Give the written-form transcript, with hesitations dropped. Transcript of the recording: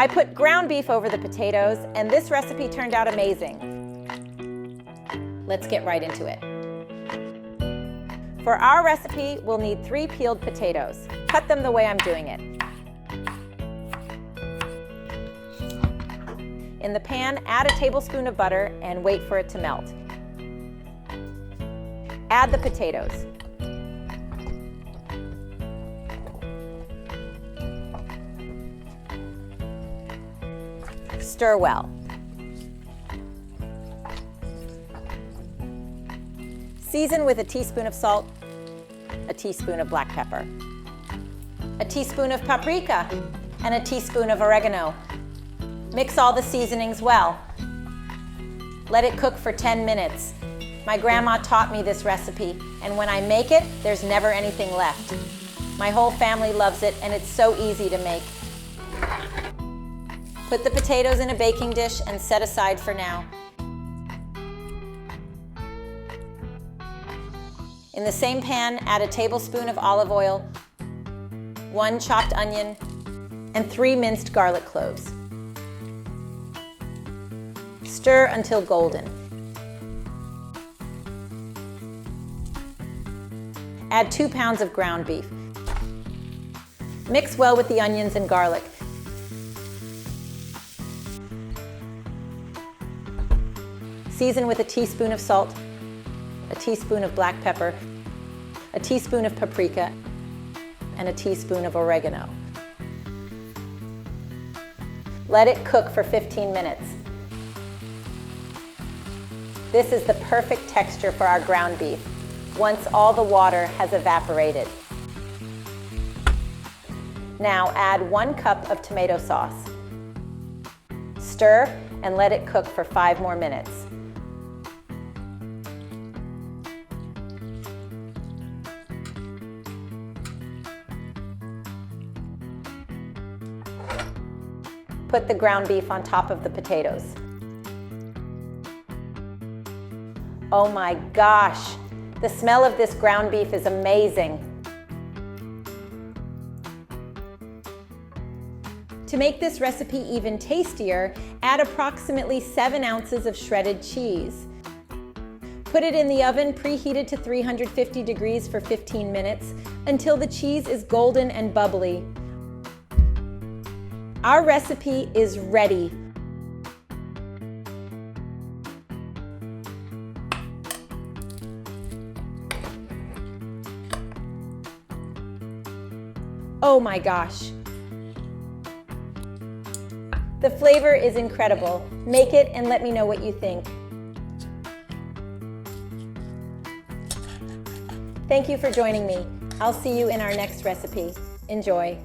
I put ground beef over the potatoes, and this recipe turned out amazing. Let's get right into it. For our recipe, we'll need 3 peeled potatoes. Cut them the way I'm doing it. In the pan, add a tablespoon of butter and wait for it to melt. Add the potatoes. Stir well. Season with a teaspoon of salt, a teaspoon of black pepper, a teaspoon of paprika, and a teaspoon of oregano. Mix all the seasonings well. Let it cook for 10 minutes. My grandma taught me this recipe, and when I make it, there's never anything left. My whole family loves it, and it's so easy to make. Put the potatoes in a baking dish and set aside for now. In the same pan, add a tablespoon of olive oil, 1 chopped onion, and 3 minced garlic cloves. Stir until golden. Add 2 pounds of ground beef. Mix well with the onions and garlic. Season with a teaspoon of salt, a teaspoon of black pepper, a teaspoon of paprika, and a teaspoon of oregano. Let it cook for 15 minutes. This is the perfect texture for our ground beef, once all the water has evaporated. Now add 1 cup of tomato sauce. Stir and let it cook for 5 more minutes. Put the ground beef on top of the potatoes. Oh my gosh, the smell of this ground beef is amazing. To make this recipe even tastier, add approximately 7 ounces of shredded cheese. Put it in the oven preheated to 350 degrees for 15 minutes until the cheese is golden and bubbly. Our recipe is ready. Oh my gosh. The flavor is incredible. Make it and let me know what you think. Thank you for joining me. I'll see you in our next recipe. Enjoy.